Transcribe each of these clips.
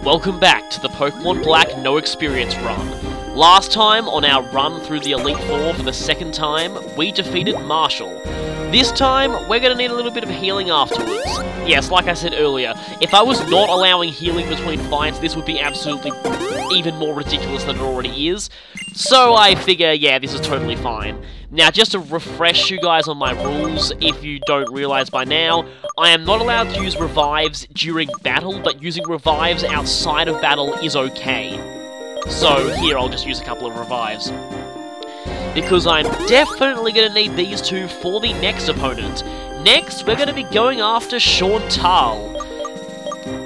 Welcome back to the Pokemon Black No Experience run. Last time, on our run through the Elite Four for the second time, we defeated Marshall. This time, we're going to need a little bit of healing afterwards. Yes, like I said earlier, if I was not allowing healing between fights, this would be absolutely even more ridiculous than it already is. So I figure, yeah, this is totally fine. Now, just to refresh you guys on my rules, if you don't realize by now, I am not allowed to use revives during battle, but using revives outside of battle is okay. So here, I'll just use a couple of revives. Because I'm definitely going to need these two for the next opponent. Next, we're going to be going after Shauntal.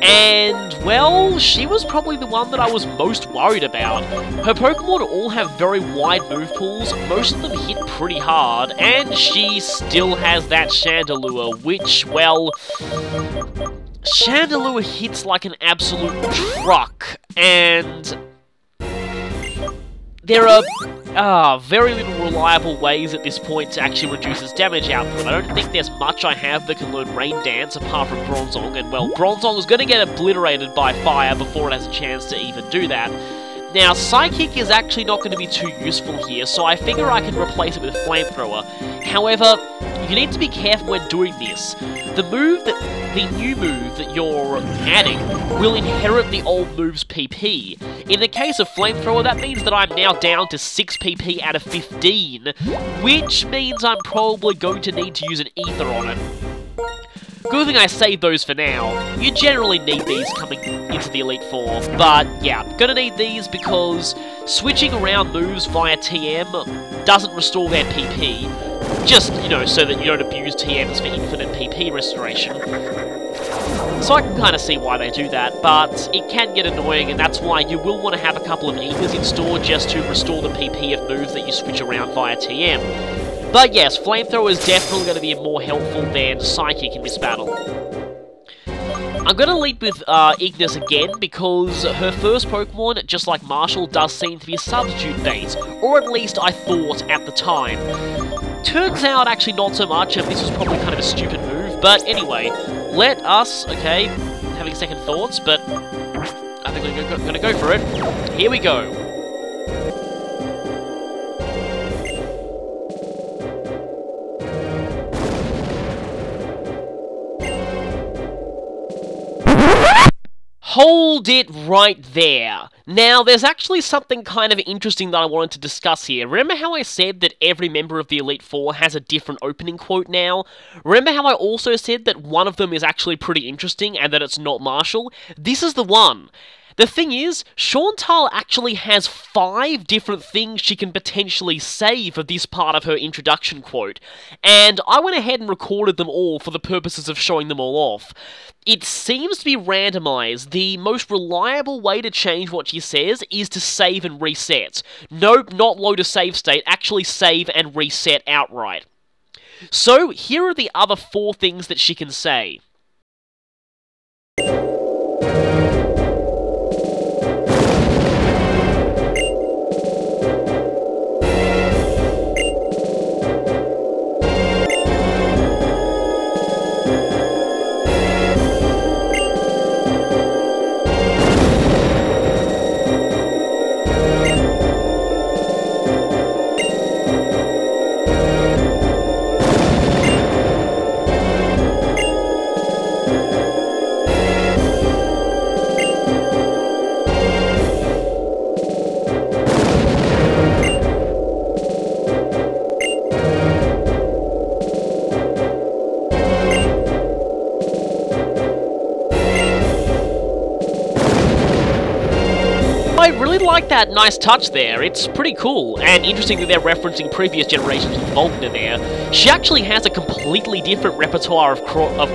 And, well, she was probably the one that I was most worried about. Her Pokemon all have very wide move pools, most of them hit pretty hard, and she still has that Chandelure, which, well, Chandelure hits like an absolute truck, and there are very little reliable ways at this point to actually reduce its damage output. I don't think there's much I have that can learn Rain Dance apart from Bronzong, and well, Bronzong is going to get obliterated by fire before it has a chance to even do that. Now, Psychic is actually not going to be too useful here, so I figure I can replace it with Flamethrower. However, you need to be careful when doing this. The new move that you're adding will inherit the old move's PP. In the case of Flamethrower, that means that I'm now down to 6 PP out of 15, which means I'm probably going to need to use an Ether on it. Good thing I saved those for now. You generally need these coming into the Elite Four, but yeah, gonna need these because switching around moves via TM doesn't restore their PP. Just, you know, so that you don't abuse TMs for infinite PP restoration. So I can kind of see why they do that, but it can get annoying, and that's why you will want to have a couple of Ethers in store just to restore the PP of moves that you switch around via TM. But yes, Flamethrower is definitely going to be more helpful than Psychic in this battle. I'm going to lead with Ignis again, because her first Pokemon, just like Marshall, does seem to be a substitute bait, or at least I thought at the time. Turns out actually not so much, and this was probably kind of a stupid move, but anyway, let us, okay, having second thoughts, but I think we're going to go for it. Here we go. Hold it right there. Now, there's actually something kind of interesting that I wanted to discuss here. Remember how I said that every member of the Elite Four has a different opening quote now? Remember how I also said that one of them is actually pretty interesting and that it's not Marshall? This is the one. The thing is, Shauntal actually has 5 different things she can potentially say for this part of her introduction quote, and I went ahead and recorded them all for the purposes of showing them all off. It seems to be randomized. The most reliable way to change what she says is to save and reset. Nope, not load a save state, actually save and reset outright. So, here are the other 4 things that she can say. I really like that nice touch there. It's pretty cool, and interesting that they're referencing previous generations of Volkner there. She actually has a completely different repertoire of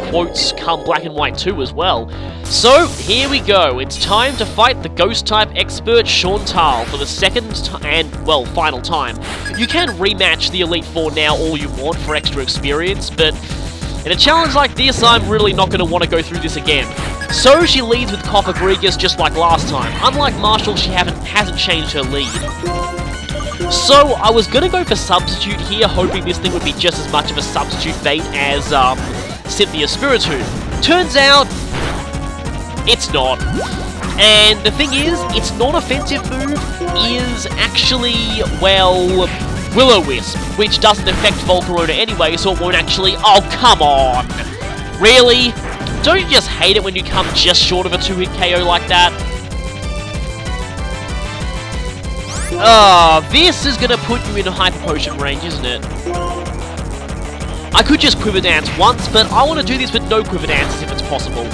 quotes come Black and White 2 as well. So, here we go. It's time to fight the Ghost-type expert Shauntal for the second and, well, final time. You can rematch the Elite Four now all you want for extra experience, but in a challenge like this, I'm really not going to want to go through this again. So she leads with Cofagrigus just like last time. Unlike Marshall, she hasn't changed her lead. So I was going to go for Substitute here, hoping this thing would be just as much of a substitute bait as Cynthia Spiritomb. Turns out, it's not. And the thing is, its non-offensive move is actually, well, Will-O-Wisp, which doesn't affect Volcarona anyway, so it won't actually... Oh, come on! Really? Don't you just hate it when you come just short of a 2-hit KO like that? This is gonna put you in Hyper Potion range, isn't it? I could just Quiver Dance once, but I want to do this with no Quiver Dances if it's possible.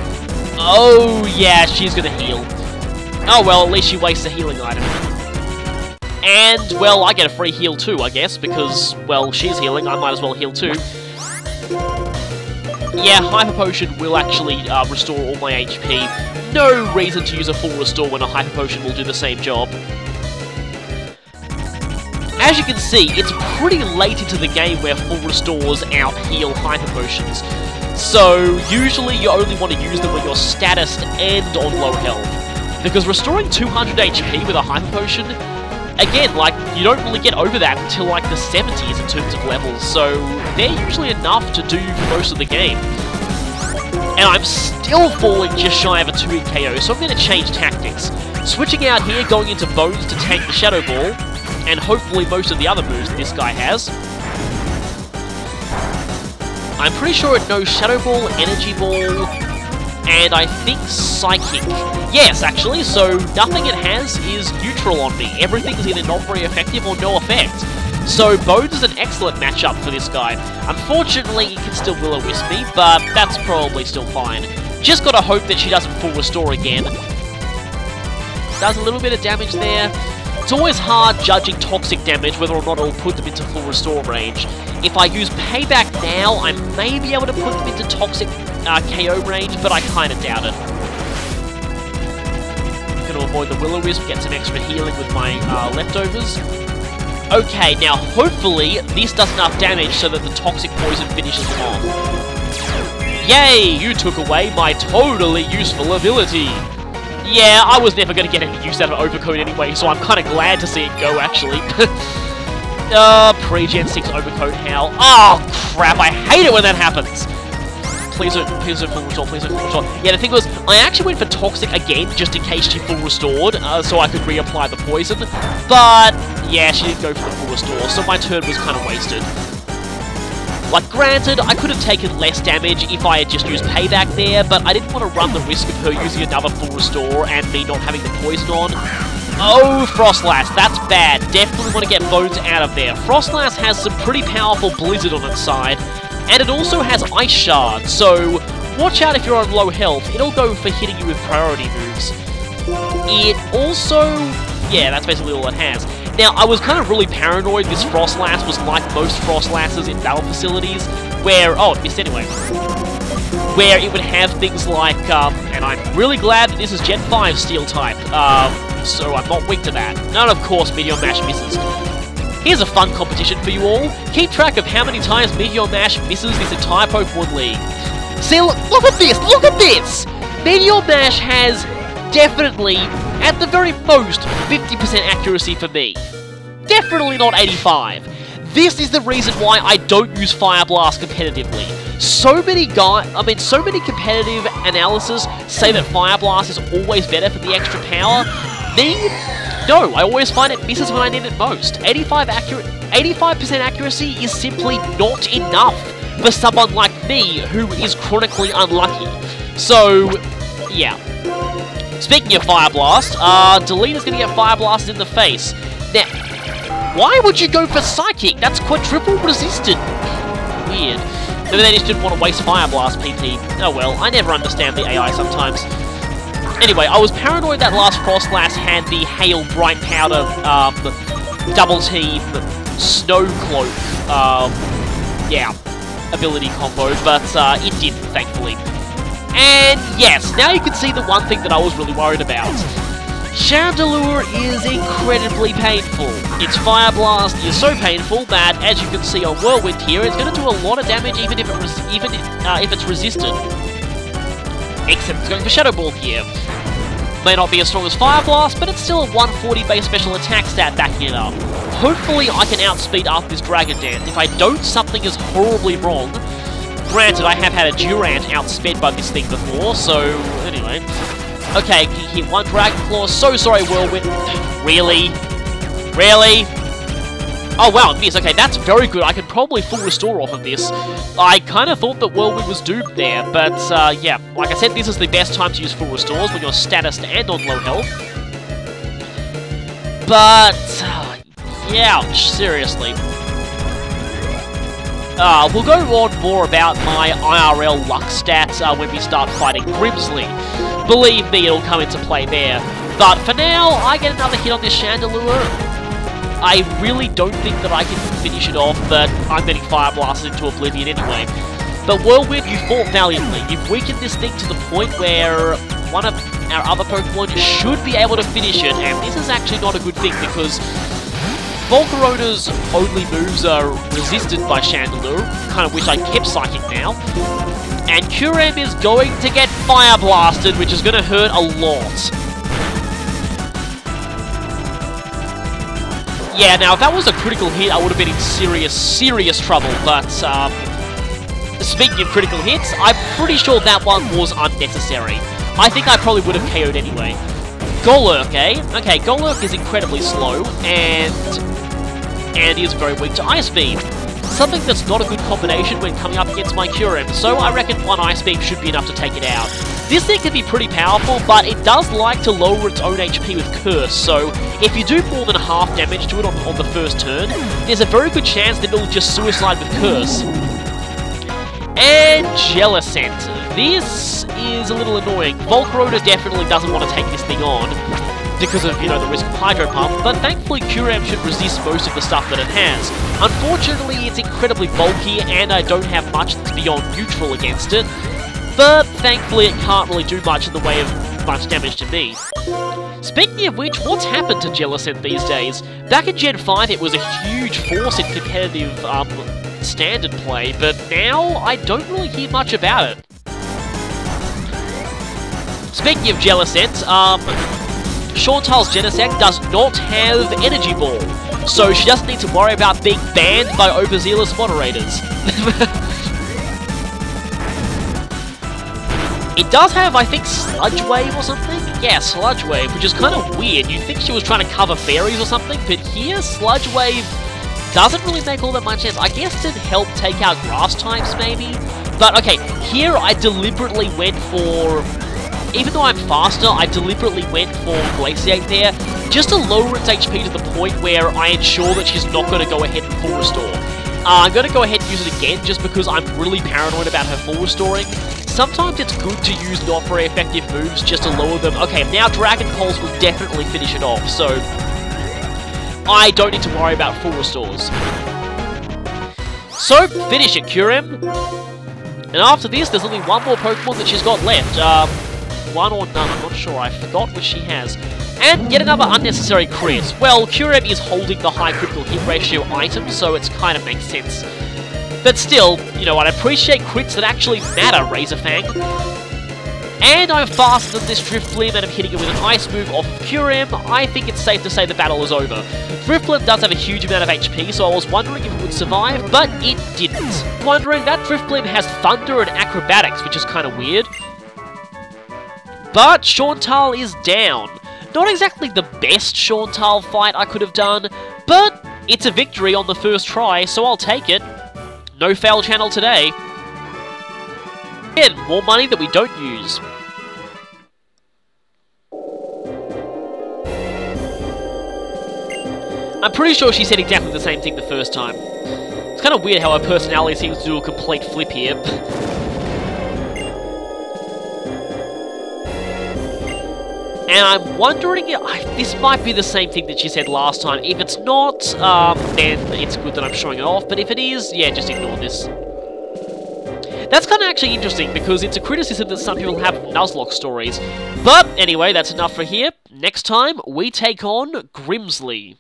Oh, yeah, she's gonna heal. Oh, well, at least she wastes a healing item. And, well, I get a free heal too, I guess, because, well, she's healing, I might as well heal too. Yeah, Hyper Potion will actually restore all my HP. No reason to use a full restore when a Hyper Potion will do the same job. As you can see, it's pretty late into the game where full restores out-heal Hyper Potions. So, usually you only want to use them when you're statused and on low health. Because restoring 200 HP with a Hyper Potion, again, like, you don't really get over that until, like, the 70s in terms of levels, so they're usually enough to do most of the game. And I'm still falling just shy of a 2-hit KO, so I'm going to change tactics. Switching out here, going into Bones to tank the Shadow Ball, and hopefully most of the other moves that this guy has. I'm pretty sure it knows Shadow Ball, Energy Ball, and I think Psychic. Yes, actually, so nothing it has is neutral on me. Everything's either not very effective or no effect. So Bones is an excellent matchup for this guy. Unfortunately, he can still Will-O-Wisp me, but that's probably still fine. Just gotta hope that she doesn't full restore again. Does a little bit of damage there. It's always hard judging toxic damage, whether or not it'll put them into full restore range. If I use Payback now, I may be able to put them into toxic KO range, but I kind of doubt it. Gonna avoid the Will-O-Wisp, get some extra healing with my leftovers. Okay, now hopefully this does enough damage so that the toxic poison finishes them off. Yay! You took away my totally useful ability! Yeah, I was never going to get any use out of Overcoat anyway, so I'm kind of glad to see it go, actually. Pre-Gen 6 Overcoat, how? Oh, crap, I hate it when that happens! Please don't full restore, please don't full restore. Yeah, the thing was, I actually went for Toxic again, just in case she full restored, so I could reapply the poison. But, yeah, she didn't go for the full restore, so my turn was kind of wasted. Like, granted, I could have taken less damage if I had just used Payback there, but I didn't want to run the risk of her using another full restore and me not having the poison on. Oh, Frostlass, that's bad. Definitely want to get Bones out of there. Frostlass has some pretty powerful Blizzard on its side, and it also has Ice Shard, so watch out if you're on low health. It'll go for hitting you with priority moves. It also... yeah, that's basically all it has. Now, I was kind of really paranoid this Frostlass was like most Frostlasses in battle facilities, where... oh, it missed anyway. Where it would have things like, and I'm really glad that this is Gen 5 Steel type, so I'm not weak to that. None, of course, Meteor Mash misses. Here's a fun competition for you all. Keep track of how many times Meteor Mash misses this entire Pokemon League. See, look at this! Look at this! Meteor Mash has definitely, at the very most, 50% accuracy for me. Definitely not 85. This is the reason why I don't use Fire Blast competitively. So many competitive analysis say that Fire Blast is always better for the extra power. Me? No, I always find it misses when I need it most. 85% accuracy is simply not enough for someone like me who is chronically unlucky. So, yeah. Speaking of Fire Blast, Deleta's gonna get Fire Blast in the face. Now, why would you go for Psychic? That's quadruple resisted. Weird. Maybe they just didn't want to waste Fire Blast PP. Oh well, I never understand the AI sometimes. Anyway, I was paranoid that last Frostlass had the Hail Bright Powder, Double Team, Snow Cloak, yeah, ability combo, but it didn't, thankfully. And yes, now you can see the one thing that I was really worried about. Chandelure is incredibly painful. Its Fire Blast is so painful that, as you can see on Whirlwind here, it's going to do a lot of damage even if it's resisted. Except it's going for Shadow Ball here. May not be as strong as Fire Blast, but it's still a 140 base special attack stat backing it up. Hopefully I can outspeed after this Dragon Dance. If I don't, something is horribly wrong. Granted, I have had a Durant outsped by this thing before, so anyway. Okay, he hit one Dragon Claw. So sorry, Whirlwind. Really? Really? Oh wow, miss. Okay, that's very good. I can probably full restore off of this. I kind of thought that Whirlwind was doomed there, but yeah. Like I said, this is the best time to use full restores when you're statused and on low health. But, ouch, seriously. We'll go on more about my IRL luck stats when we start fighting Grimsley. Believe me, it'll come into play there. But for now, I get another hit on this Chandelure. I really don't think that I can finish it off, but I'm getting Fire Blasted into Oblivion anyway. But Whirlwind, you fought valiantly. You've weakened this thing to the point where one of our other Pokemon should be able to finish it, and this is actually not a good thing because Volcarona's only moves are resisted by Chandelure. Kind of wish I kept Psychic now. And Kyurem is going to get Fire Blasted, which is going to hurt a lot. Yeah, now if that was a critical hit, I would have been in serious trouble, but speaking of critical hits, I'm pretty sure that one was unnecessary. I think I probably would have KO'd anyway. Golurk, eh? Okay, Golurk is incredibly slow, and he is very weak to Ice Beam. Something that's not a good combination when coming up against my Kyurem, so I reckon one Ice Beam should be enough to take it out. This thing can be pretty powerful, but it does like to lower its own HP with Curse, so if you do more than half damage to it on the first turn, there's a very good chance that it'll just suicide with Curse. And Jellicent. This is a little annoying. Volcarona definitely doesn't want to take this thing on because of, you know, the risk of Hydro Pump, but thankfully Kyurem should resist most of the stuff that it has. Unfortunately, it's incredibly bulky, and I don't have much that's beyond neutral against it, but thankfully it can't really do much in the way of much damage to me. Speaking of which, what's happened to Jellicent these days? Back in Gen 5, it was a huge force in competitive standard play, but now I don't really hear much about it. Speaking of Jellicent, Chantal's Genesect does not have Energy Ball, so she doesn't need to worry about being banned by overzealous moderators. It does have, I think, Sludge Wave or something? Yeah, Sludge Wave, which is kind of weird. You'd think she was trying to cover fairies or something, but here, Sludge Wave doesn't really make all that much sense. I guess to help take out grass types, maybe? But, okay, here I deliberately went for... Even though I'm faster, I deliberately went for Glaciate there, just to lower its HP to the point where I ensure that she's not going to go ahead and full restore. I'm going to go ahead and use it again, just because I'm really paranoid about her full restoring. Sometimes it's good to use not very effective moves just to lower them. Okay, now Dragon Pulse will definitely finish it off, so I don't need to worry about full restores. So, finish it, Kyurem. And after this, there's only one more Pokemon that she's got left. One or none, I'm not sure, I forgot which she has. And yet another unnecessary crit. Well, Kyurem is holding the high critical hit ratio item, so it kind of makes sense. But still, you know, I'd appreciate crits that actually matter, Razorfang. And I'm faster than this Drifblim, and I'm hitting it with an Ice move off of Kyurem. I think it's safe to say the battle is over. Drifblim does have a huge amount of HP, so I was wondering if it would survive, but it didn't. Wondering, that Drifblim has Thunder and Acrobatics, which is kind of weird. But Chantal is down. Not exactly the best Chantal fight I could have done, but it's a victory on the first try, so I'll take it. No fail channel today. Again, more money that we don't use. I'm pretty sure she said exactly the same thing the first time. It's kind of weird how her personality seems to do a complete flip here. And I'm wondering if this might be the same thing that she said last time. If it's not, then it's good that I'm showing it off. But if it is, yeah, just ignore this. That's kind of actually interesting, because it's a criticism that some people have of Nuzlocke stories. But anyway, that's enough for here. Next time, we take on Grimsley.